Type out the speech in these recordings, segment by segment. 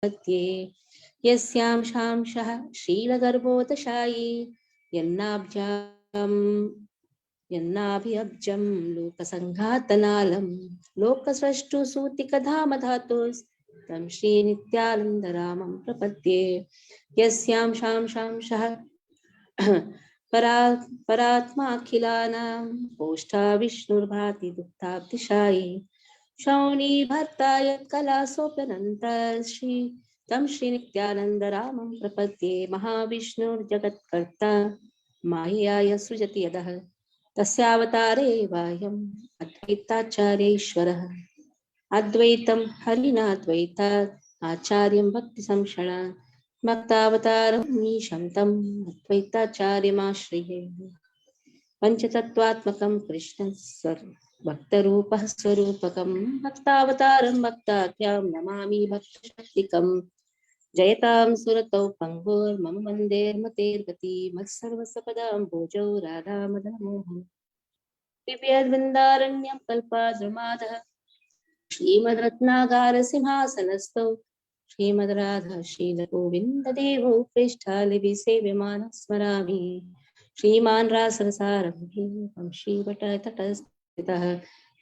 प्रपद्ये यस्यां शांशः शीलगर्भोदशायी यन्नाभिअब्जं लोकसङ्घातनालं लोकसृष्टुसूतिकधामधातुस्तं श्रीनित्यानन्दरामं प्रपद्ये यस्यां शांशः परात्माखिलानां पोष्ठा विष्णुर्भाति दुग्धाब्धिशायी शौनी भर्ता यत्कलासोऽप्यनन्तः तं श्रीनित्यानन्दरामं प्रपद्ये महाविष्णुर्जगत्कर्ता मायया सृजति यदः तस्यावतारे वायम् अद्वैताचार्येश्वरः अद्वैतं हरिणाद्वैतात् आचार्यं भक्तिसंशणात् भक्तावतारं मीशं तम् अद्वैताचार्यमाश्रये पञ्चतत्त्वात्मकं कृष्णं भक्तरूपः स्वरूपकं भक्तावतारं भक्ताख्यं नमामि भक्तशक्तिकम् जयतां सुरतौ पङ्गुर्मम वन्देर्मतेर्गति मत्सर्वसपदाम्भोजौ राधामदनमोहन दिव्यवृन्दारण्यं कल्पाद्रुमादः श्रीमद्रत्नागारसिंहासनस्थौ श्रीमद्राधा शीलगोविन्ददेवौ पृष्ठालिभिः सेव्यमानः स्मरामि श्रीमान् रासरसारम्भे वंशीवटतटस्थितः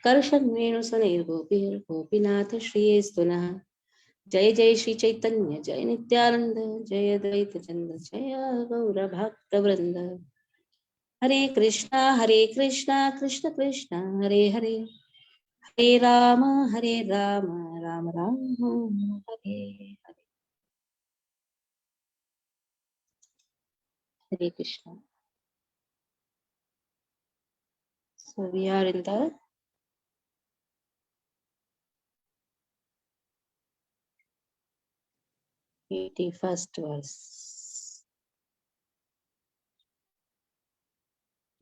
कर्षन्वेणुसुनैर्गोपीर्गोपीनाथ श्रीयेस्तु नः जय जय श्री चैतन्य जय नित्यानंद जय अद्वैत चंद्र जय गौरभक्तवृंद हरे Krishna Krishna Krishna Hare Hare Hare Ram Ram Ram Hare Hare Hare Krishna. So we are in the 81st verse.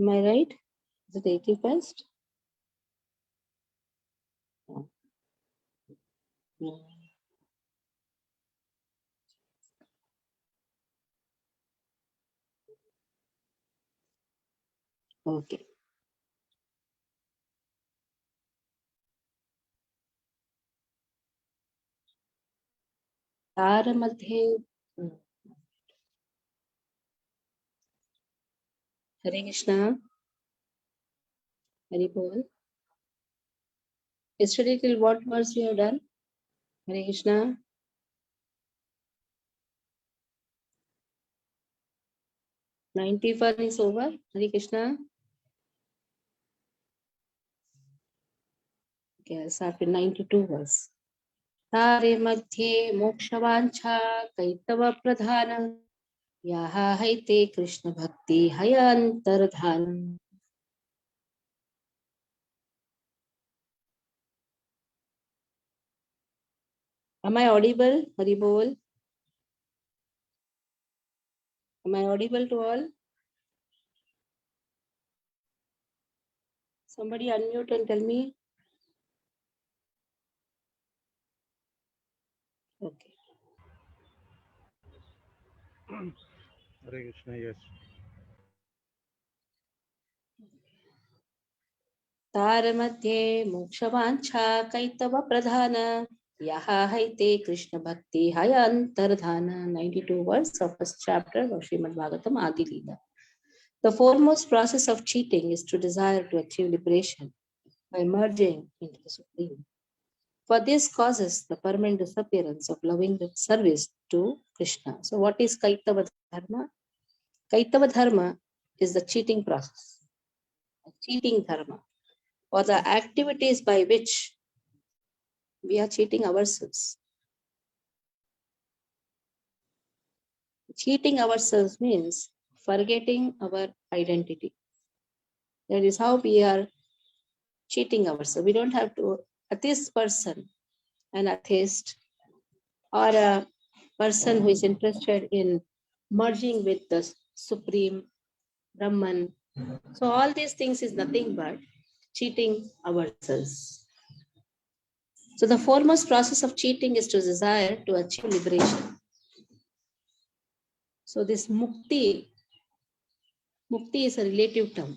Am I right? Is it 81st? Okay. तारमध्ये हरे कृष्णा हरि बोल. Yesterday till what verse we have done? Hare Krishna. 91 is over. Hare Krishna. Okay, I'll start with 92 verse. तारे मध्ये मोक्षवांछा कैतव प्रधान याहा हैते कृष्ण भक्ति हयांतरधान. Am I audible? Hari Bol. Am I audible to all? Somebody unmute and tell me. Okay. Hare Krishna, yes. तार मध्ये मोक्षवांछा कैतव प्रधान yaha haite Krishna भक्ति हयांतरधान. 92 verse of first chapter of Srimad Bhagavatam Adi Leela. The foremost process of cheating is to desire to achieve liberation by merging into the Supreme. For this causes the permanent disappearance of loving service to Krishna. So what is Kaitava Dharma? Kaitava Dharma is the cheating process, cheating dharma, or the activities by which we are cheating ourselves. Cheating ourselves means forgetting our identity. That is how we are cheating ourselves. We don't have to, this person, an atheist, or a person who is interested in merging with the Supreme Brahman. So all these things is nothing but cheating ourselves. So the foremost process of cheating is to desire to achieve liberation. So this mukti is a relative term.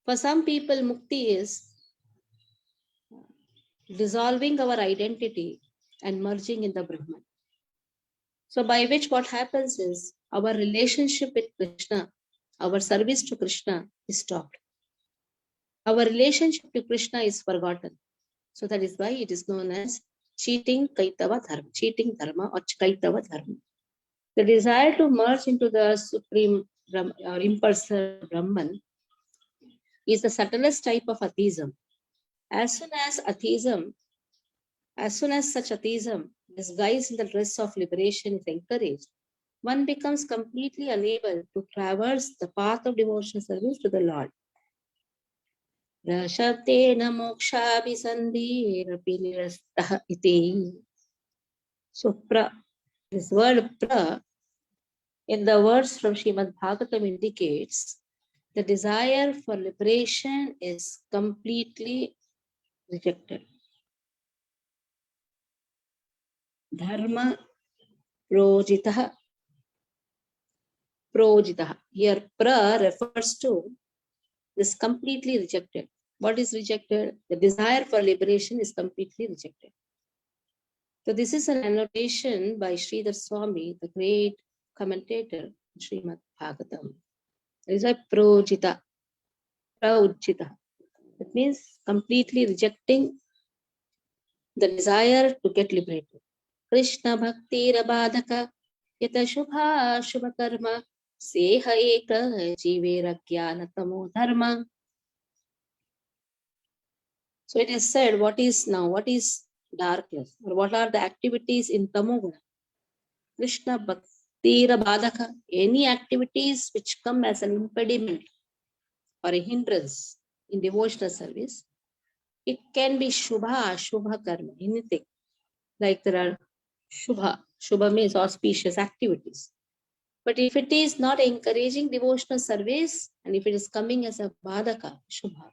For some people, mukti is dissolving our identity and merging in the Brahman. So by which what happens is our relationship with Krishna, our service to Krishna is stopped. Our relationship to Krishna is forgotten. So that is why it is known as cheating Kaitava Dharma, cheating Dharma or Kaitava Dharma. The desire to merge into the supreme or impersonal Brahman is the subtlest type of atheism. As soon as such atheism disguised in the dress of liberation is encouraged, one becomes completely unable to traverse the path of devotional service to the Lord. Rashabdena mokshabhisandhirapi nirastah iti. So this word pra in the words from Srimad Bhagavatam indicates the desire for liberation is completely rejected. Dharma projitah. Here pra refers to this completely rejected. What is rejected? The desire for liberation is completely rejected. So this is an annotation by Sridhar Swami, the great commentator in Srimad Bhagavatam. It is a projita. It means completely rejecting the desire to get liberated. Krishna bhakti rabadhaka yata shubha shubha karma seha eka jivera jnana tamo dharma. So it is said, what is darkness, or what are the activities in Tamoguna? Krishna bhakti rabadhaka, any activities which come as an impediment or a hindrance in devotional service. It can be shubha, shubha karma, anything. Like there are shubha means auspicious activities. But if it is not encouraging devotional service, and if it is coming as a badaka, shubha,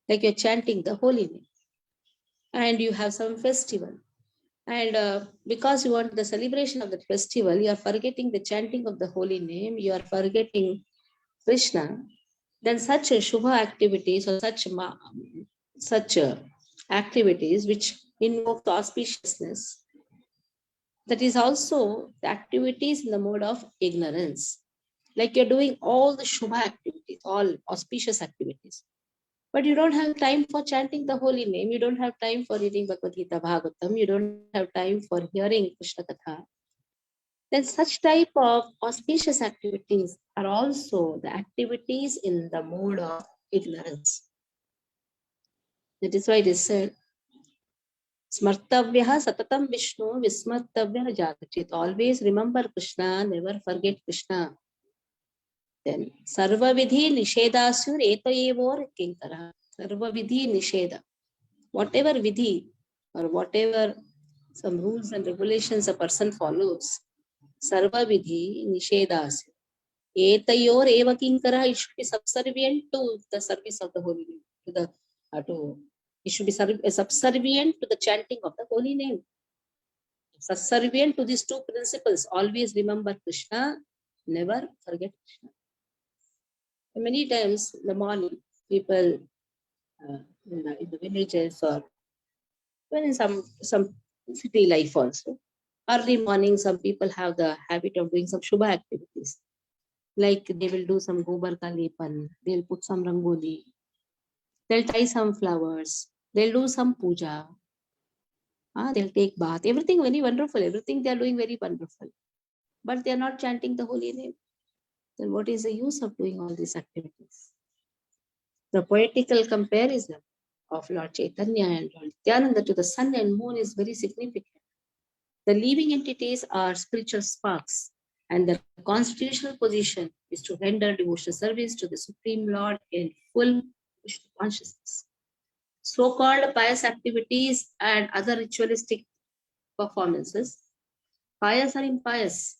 like you're chanting the holy name, and you have some festival, and because you want the celebration of the festival, you are forgetting the chanting of the holy name, you are forgetting Krishna, then such a shubha activities or such activities which invoke auspiciousness, that is also the activities in the mode of ignorance. Like you're doing all the shubha activities, all auspicious activities, but you don't have time for chanting the holy name, you don't have time for reading Bhagavad Gita Bhagavatam, you don't have time for hearing Krishna Katha, then such type of auspicious activities are also the activities in the mode of ignorance. That is why it is said, Smartavyaha satatam Vishnu vismartavyah jatachit. Always remember Krishna, never forget Krishna. Then sarva vidhi nishedasur etayevor kinkara. Sarva vidhi nisheda. Whatever vidhi or whatever some rules and regulations a person follows, sarva vidhi nishedasur. Etayor eva kinkara, it should be subservient to the service of the holy name, it should be subservient to the chanting of the holy name. Subservient to these two principles, always remember Krishna, never forget Krishna. And many times in the morning, people in the villages or even in some city life also, early morning, some people have the habit of doing some shubha activities. Like they will do some gobar ka lepan, they'll put some rangoli, they'll tie some flowers, they'll do some puja, they'll take bath, everything very wonderful, everything they are doing very wonderful. But they are not chanting the holy name. Then what is the use of doing all these activities? The poetical comparison of Lord Chaitanya and Lord Nityananda to the sun and moon is very significant. The living entities are spiritual sparks, and the constitutional position is to render devotional service to the Supreme Lord in full Vishnu consciousness. So-called pious activities and other ritualistic performances, pious or impious,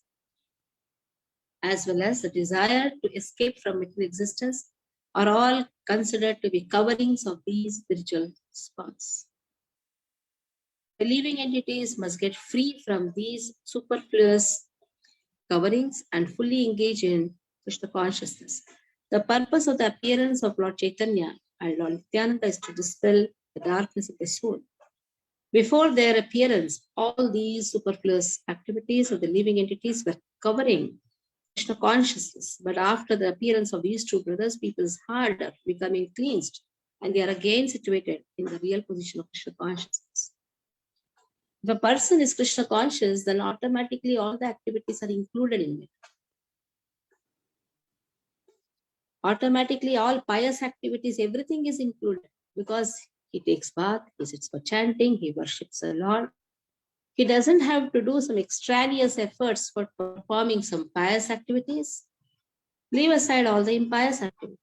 as well as the desire to escape from material existence, are all considered to be coverings of these spiritual sparks. The living entities must get free from these superfluous coverings and fully engage in Krishna consciousness. The purpose of the appearance of Lord Chaitanya and Lord Nityananda is to dispel the darkness of the soul. Before their appearance, all these superfluous activities of the living entities were covering Krishna consciousness. But after the appearance of these two brothers, people's heart are becoming cleansed and they are again situated in the real position of Krishna consciousness. If a person is Krishna conscious, then automatically all the activities are included in it. Automatically all pious activities, everything is included because he takes bath, he sits for chanting, he worships the Lord. He doesn't have to do some extraneous efforts for performing some pious activities. Leave aside all the impious activities.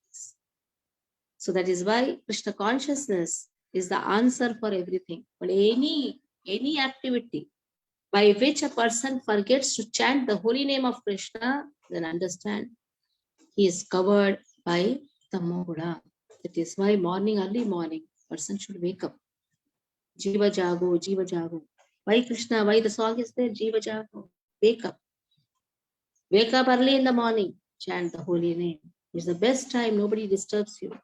So that is why Krishna consciousness is the answer for everything. But any activity by which a person forgets to chant the holy name of Krishna, then understand he is covered by Tamoguna. That is why early morning, person should wake up. Jiva Jago, Jiva Jago. Why Krishna? Why the song is there? Jiva Jago. Wake up. Wake up early in the morning. Chant the holy name. It's the best time. Nobody disturbs you.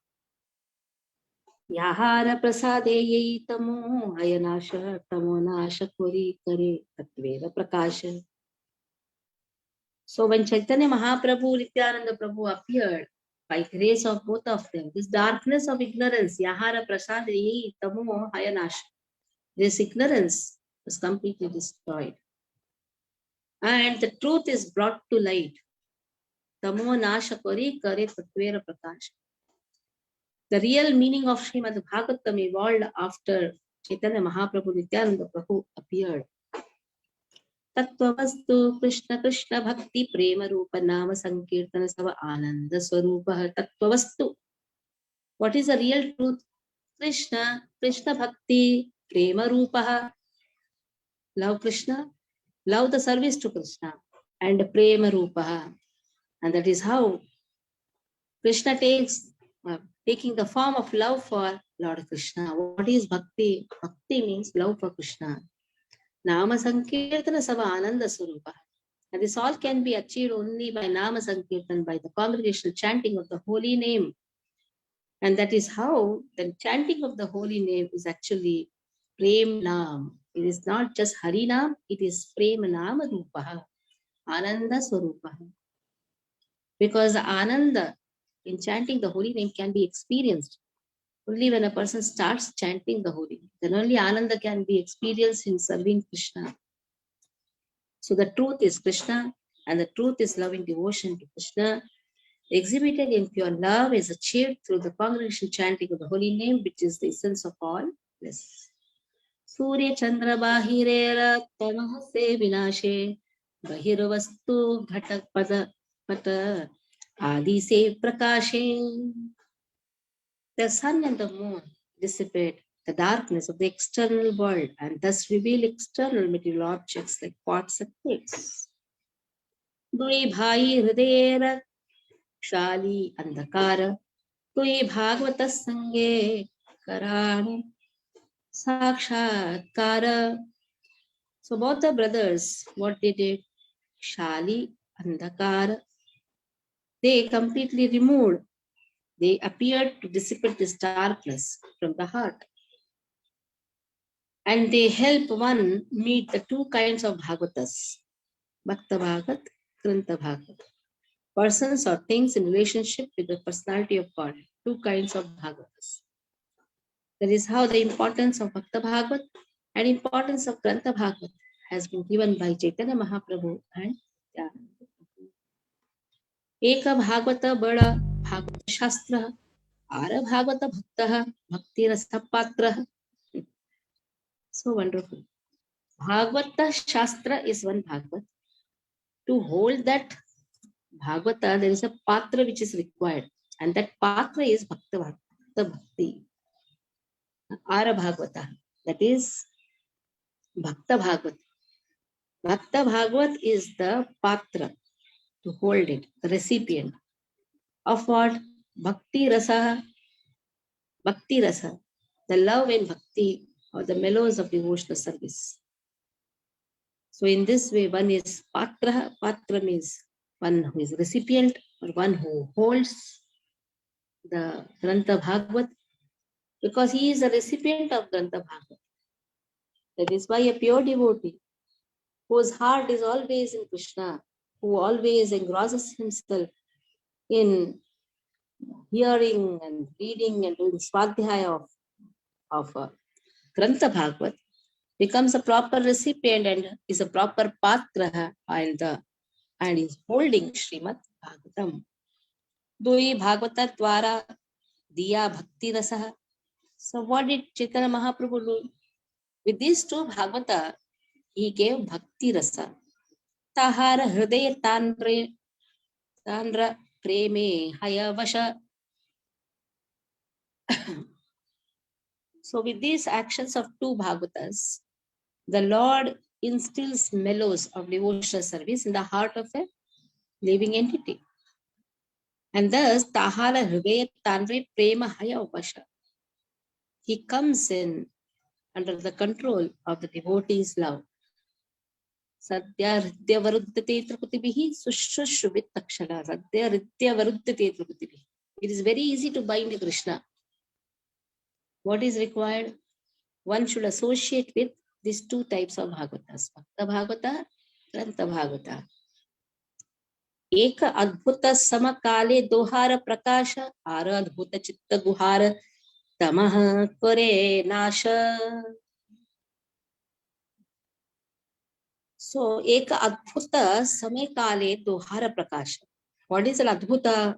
Yahara prasade yei tamo ayanasha tamo nasha kori kare tatvera prakasha. So when Chaitanya Mahaprabhu, Nityananda Prabhu appeared, by grace of both of them, this darkness of ignorance, Yahara prasade yei tamo ayanasha, this ignorance was completely destroyed. And the truth is brought to light. Tamo nasha kori kare tatvera prakasha. The real meaning of Srimad Bhagavatam evolved after Chaitanya Mahaprabhu Nityananda Prabhu appeared. Tattvavastu Krishna Krishna Bhakti Prema Rupa Nama Sankirtana Sava Ananda Swarupa Tattvavastu. What is the real truth? Krishna, Krishna Bhakti Prema Rupa. Love Krishna, love the service to Krishna, and Prema Rupa. And that is how Krishna taking the form of love for Lord Krishna. What is Bhakti? Bhakti means love for Krishna. Nama Sankirtana Sava Ananda Swarupa. And this all can be achieved only by Nama Sankirtan, by the congregational chanting of the holy name. And that is how the chanting of the holy name is actually Prem Nam. It is not just Hari Nam, it is Prem Nama Rupa, Ananda Swarupa. Because the Ananda in chanting the holy name can be experienced only when a person starts chanting the holy name. Then only Ananda can be experienced in serving Krishna. So the truth is Krishna, and the truth is loving devotion to Krishna, exhibited in pure love, is achieved through the congregational chanting of the holy name, which is the essence of all bliss. Surya Chandra Bahirera Tamahase Vinashe Bahirvastu Ghatak Pada Pata Adi Se Prakashe. The sun and the moon dissipate the darkness of the external world and thus reveal external material objects like pots and plates. Dui bhai hridera shali andhakara tui bhagavata sange karani sakshatkara. So both the brothers, what they did? Shali andhakara. They completely removed. They appeared to dissipate this darkness from the heart. And they help one meet the two kinds of Bhagavatas, Bhakta Bhagat, Grantha Bhagat. Persons or things in relationship with the personality of God, two kinds of Bhagavatas. That is how the importance of Bhakta Bhagat and importance of Grantha Bhagat has been given by Chaitanya Mahaprabhu and Nityananda Prabhu. Eka Bhagavata Bada Bhagavata Shastra, Ara Bhagavata Bhakta, Bhakti Rasa Patra. So wonderful. Bhagavata Shastra is one Bhagavat. To hold that Bhagavata, there is a patra which is required, and that patra is Bhakta Bhakti. Ara Bhagavata, that is Bhakta Bhagavat. Bhakta Bhagavat is the patra to hold it, the recipient of what? Bhakti Rasa. Bhakti Rasa, the love and bhakti or the mellows of devotional service. So in this way, one is patra. Patra means one who is recipient or one who holds the Grantha Bhagavat, because he is a recipient of Grantha Bhagavat. That is why a pure devotee, whose heart is always in Krishna, who always engrosses himself in hearing and reading and doing swadhyaya of Grantha Bhagavat, becomes a proper recipient and is a proper patra and is holding Srimad Bhagavatam. Doi Bhagavata Dwara Diya Bhakti Rasa. So what did Chaitanya Mahaprabhu do? With these two Bhagavata, he gave Bhakti Rasa. Tahara Hridaya Tandra Preme Hayavasha. So with these actions of two Bhagavatas, the Lord instills mellows of devotional service in the heart of a living entity. And thus, Tahala Hridaya Tandre Prema Hayavasha. He comes in under the control of the devotee's love. Sadhya Hridya Varuddhate Trupatibihi Sushushubit Takshana. Sadhya Hridya Varuddhate Trupatibihi. It is very easy to bind Krishna. What is required? One should associate with these two types of Bhagavatas, Bhakta Bhagavata, Grantha Bhagavata. एक अद्भुत समकाले दोहार प्रकाश are अद्भुत चित्त गुहार तमः करे नाश. So एक अद्भुत समय काले दोहार प्रकाश. What is an adbhuta?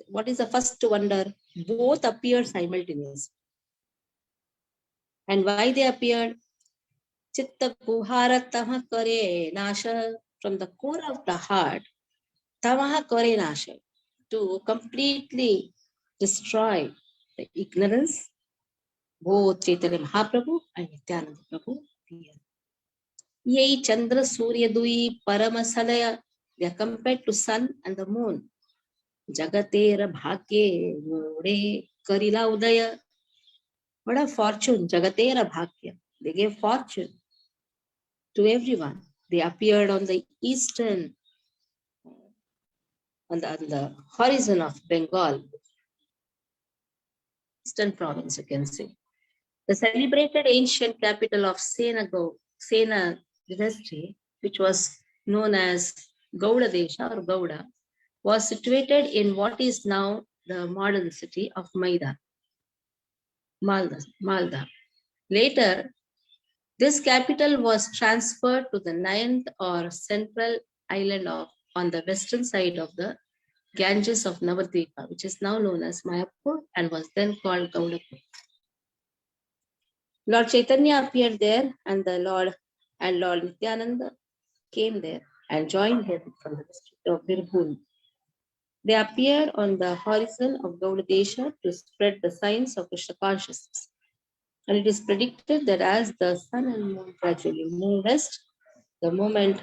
What is the first wonder? Both appear simultaneously. And why they appeared? Chitta guhara tamah kare nasha. From the core of the heart, tamah kare nasha, to completely destroy the ignorance. Both Chaitanya Mahaprabhu and Nityananda Prabhu appear. Yei Chandra Surya Dui Paramasalaya. They are compared to sun and the moon. Jagatera Bhagye Vore Karila Udaya. What a fortune, Jagatera Bhagya. They gave fortune to everyone. They appeared on the eastern, on the horizon of Bengal, eastern province, you can say. The celebrated ancient capital of Sena dynasty, which was known as Gauda Desha or Gauda, was situated in what is now the modern city of Malda. Later, this capital was transferred to the 9th or central island on the western side of the Ganges of Navadvipa, which is now known as Mayapur and was then called Gaudapur. Lord Chaitanya appeared there, and Lord Nityananda came there and joined him from the district of Birbhum. They appeared on the horizon of Gaudadesha to spread the signs of Krishna consciousness. And it is predicted that as the sun and moon gradually move west, the moment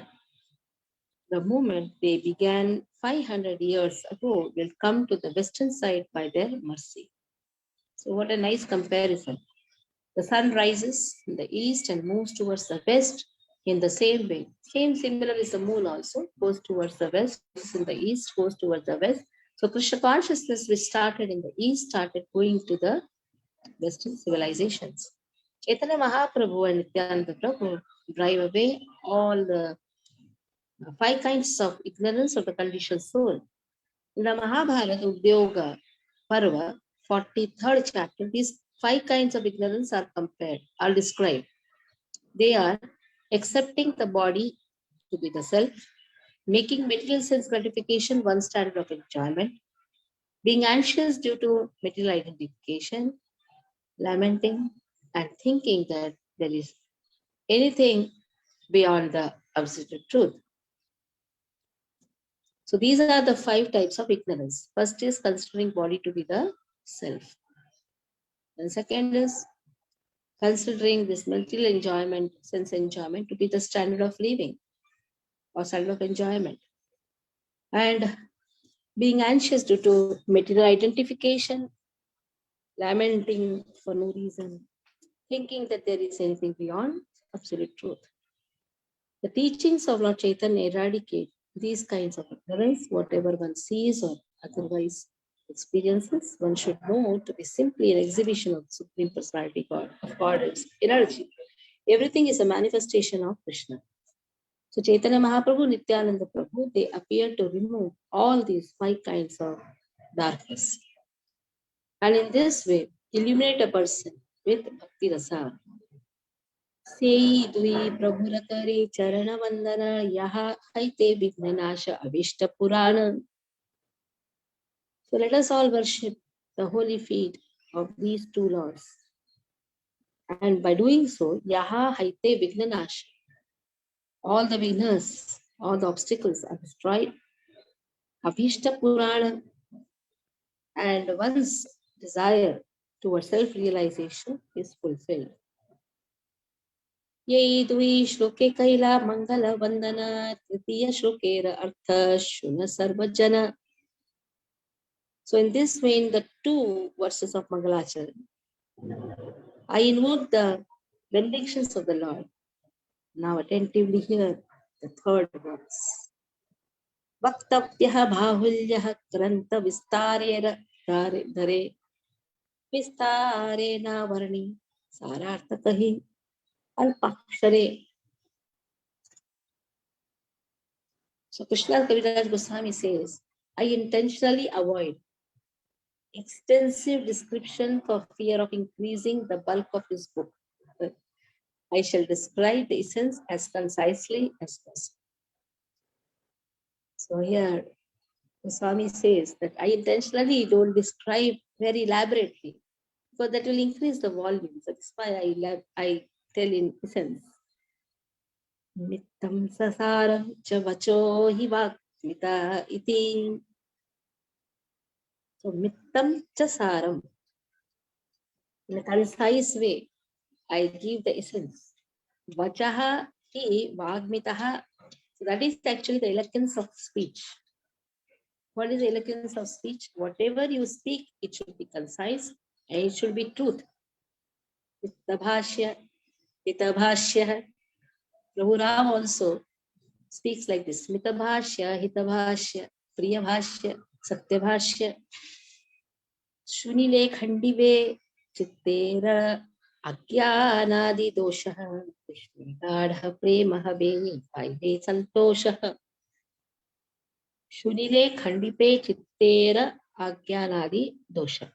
they began 500 years ago will come to the western side by their mercy. So what a nice comparison. The sun rises in the east and moves towards the west in the same way. Similar is the moon also, goes towards the west, in the east, goes towards the west. So Krishna consciousness, which started in the east, started going to the western civilizations. Chaitanya Mahaprabhu and Nityananda Prabhu drive away all the 5 kinds of ignorance of the conditioned soul. In the Mahabharata Udyoga Parva, 43rd chapter, these 5 kinds of ignorance are described. They are accepting the body to be the self, making material sense gratification one standard of enjoyment, being anxious due to material identification, lamenting, and thinking that there is anything beyond the absolute truth. So these are the 5 types of ignorance. First is considering body to be the self. And second is considering this material enjoyment, sense enjoyment, to be the standard of living or standard of enjoyment. And being anxious due to material identification, lamenting for no reason, thinking that there is anything beyond absolute truth. The teachings of Lord Chaitanya eradicate these kinds of ignorance. Whatever one sees or otherwise experiences, one should know to be simply an exhibition of the Supreme Personality of God's energy. Everything is a manifestation of Krishna. So Chaitanya Mahaprabhu, Nityananda Prabhu, they appear to remove all these 5 kinds of darkness. And in this way, illuminate a person with Bhakti Rasa. Sei Dui Prabhuratari Charana Vandana Yaha Haite Vignanasha Avishta Purana. So let us all worship the holy feet of these 2 lords. And by doing so, Yaha Haite Vignanasha. All the vignas, all the obstacles are destroyed. Avishta Purana. And one's desire towards self-realization is fulfilled. Yai dvi shloke kaila mangala vandana tritiya shlokera artha shuna sarvajana. So in this way, in the 2 verses of Mangalacharan, I invoke the benedictions of the Lord. Now attentively hear the 3rd verse. Vaktapyah bahulyah kranta vistarera dhare vistarena varni sarartha kahi alpakshare. So Krishna Kaviraj Goswami says, I intentionally avoid extensive description for fear of increasing the bulk of his book. I shall describe the essence as concisely as possible. So here Goswami says that I intentionally don't describe very elaborately, because that will increase the volume. So that's why I tell in essence. Mittam sasaram cha vacho hi vakmita iti. So mittam cha saram. In a concise way, I give the essence. Vachaha hi vagmitaha. So that is actually the eloquence of speech. What is the eloquence of speech? Whatever you speak, it should be concise and it should be truth. Hitabhashya, hitabhashya. Prabhu Ram also speaks like this. Mitabhashya, hitabhashya, priyabhashya, satyabhashya. Shunile khandive chittera agyānādi doṣah Krishna premah ve vaive santoṣah. Shunile khandipe chittera agyānādi doṣah.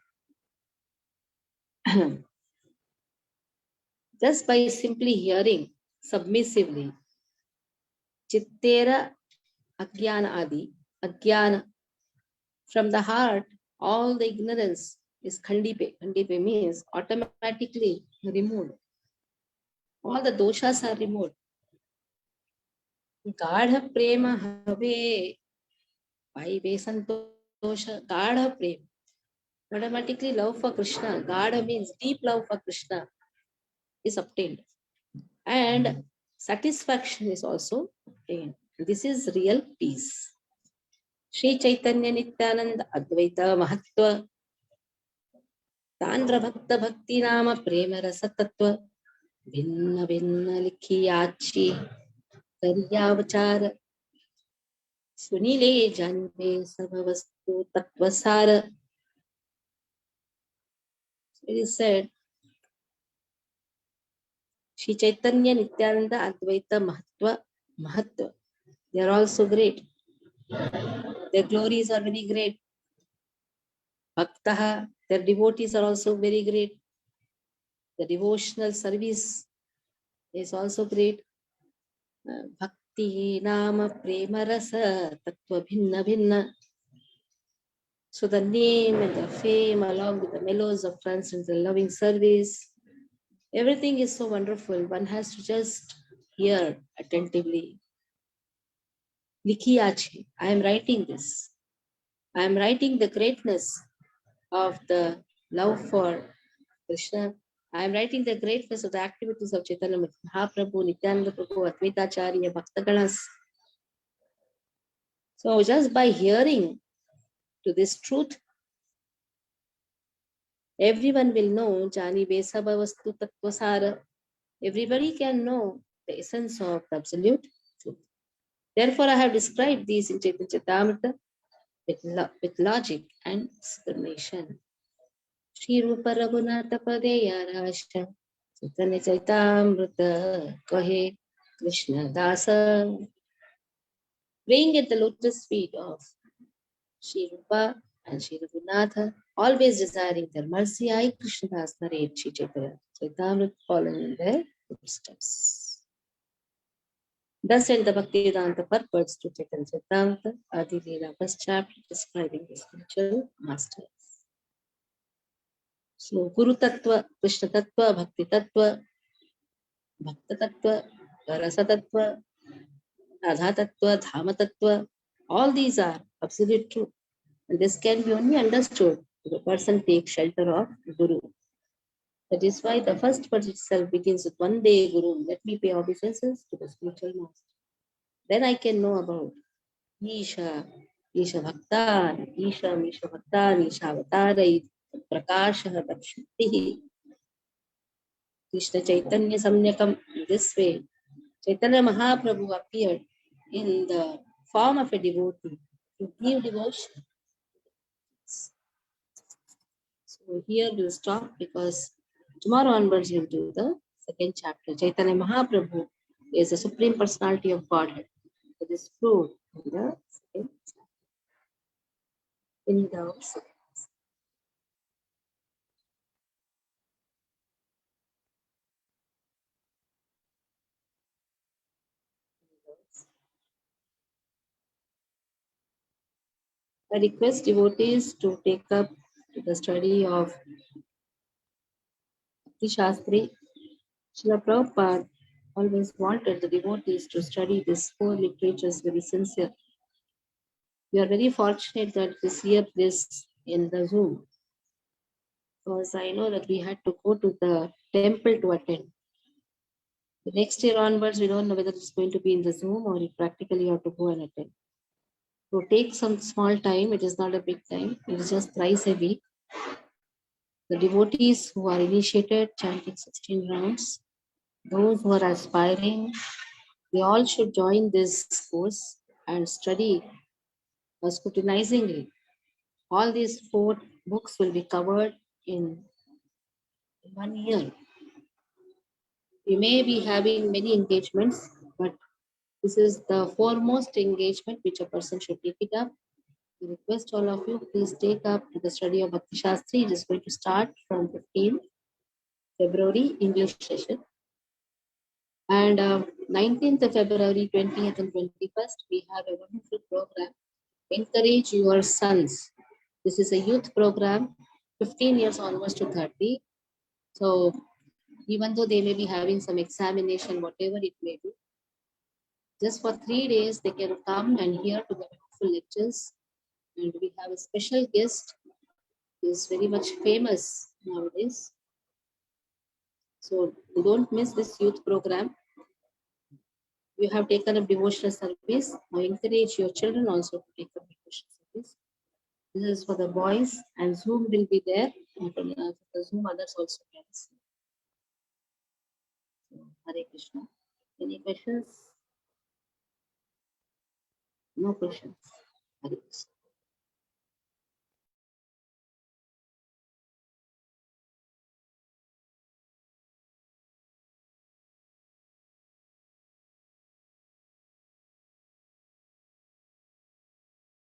Just by simply hearing submissively, chittera agyana adi, agyana, from the heart, all the ignorance is khandipe. Khandipe means automatically removed. All the doshas are removed. Gadha prema have vaive santosha. Gadha prema. Automatically love for Krishna. Gadha means deep love for Krishna is obtained. And satisfaction is also obtained. This is real peace. Shri Chaitanya Nityananda Advaita Mahatva Tandra Bhakta Bhakti Nama Prema Rasa Tattva Bhinna Bhinna Likhiyachi Karyavachara Sunile Janve Sabhavastu Tattvasara. It is said, Shri Chaitanya Nityananda Advaita Mahatva. They are also great. Their glories are very great. Bhaktaha, their devotees are also very great. The devotional service is also great. Bhakti Nama Prema Rasa Tattva Bhinna Bhinna. So the name and the fame along with the mellows of transcendental loving service, everything is so wonderful. One has to just hear attentively. Likhiyachi, I am writing this. I am writing the greatness of the love for Krishna. I am writing the greatness of the activities of Chaitanya Mahaprabhu, Nityananda Prabhu, Advaitacharya, Bhaktaganas. So just by hearing to this truth, everyone will know Jani Besabhavastu Tattvasara. Everybody can know the essence of the absolute truth. Therefore, I have described these in Chaitanya Charitamrita with logic and explanation. Shri Rupa Raghunatha Padeyarasha Chaitanya Chaitamrita Kahe Krishna Dasa. Praying at the lotus feet of Shri Rupa and Shri Raghunatha, always desiring their mercy, I Krishnadas narrate Shri Chaitanya Chaitamrita following in their footsteps. Thus end the Bhaktivedanta purports to Chaitanya Chaitamrita, Adi Leela first chapter describing the spiritual masters. So Guru Tattva, Krishna Tattva, Bhakti Tattva, Bhakta Tattva, Rasa Tattva, Radha Tattva, Dhama Tattva, all these are absolute truth. And this can be only understood if a person takes shelter of Guru. That is why the first verse itself begins with one day Guru, let me pay obeisances to the spiritual master. Then I can know about Isha, Isha Bhaktan, Isha, Misha Bhaktan, Isha Avatarai, Prakasha, Dakshakti, Krishna Chaitanya Samyakam. In this way, Chaitanya Mahaprabhu appeared in the form of a devotee to give devotion. So here we'll stop because tomorrow onwards we'll do the second chapter. Chaitanya Mahaprabhu is the Supreme Personality of Godhead. It is proved in the second chapter. In the I request devotees to take up the study of Bhakti Shastri. Srila Prabhupada always wanted the devotees to study these four literatures very sincerely. We are very fortunate that this year this in the Zoom, because I know that we had to go to the temple to attend. The next year onwards, we don't know whether it's going to be in the Zoom or you practically have to go and attend. So take some small time. It is not a big time. It is just thrice a week. The devotees who are initiated chanting 16 rounds, those who are aspiring, they all should join this course and study scrutinizingly. All these four books will be covered in 1 year. We may be having many engagements, but this is the foremost engagement which a person should take it up. We request all of you, please take up the study of Bhakti Shastri. It is going to start from 15th February, English session. And 19th of February, 20th and 21st, we have a wonderful program. Encourage your sons. This is a youth program, 15 years almost to 30. So even though they may be having some examination, whatever it may be, just for 3 days they can come and hear to the wonderful lectures. And we have a special guest who is very much famous nowadays. So don't miss this youth program. You have taken up devotional service. I encourage your children also to take up devotional service. This is for the boys, and Zoom will be there. And for the Zoom, others also can see. So, Hare Krishna. Any questions? No questions. Hare Krishna.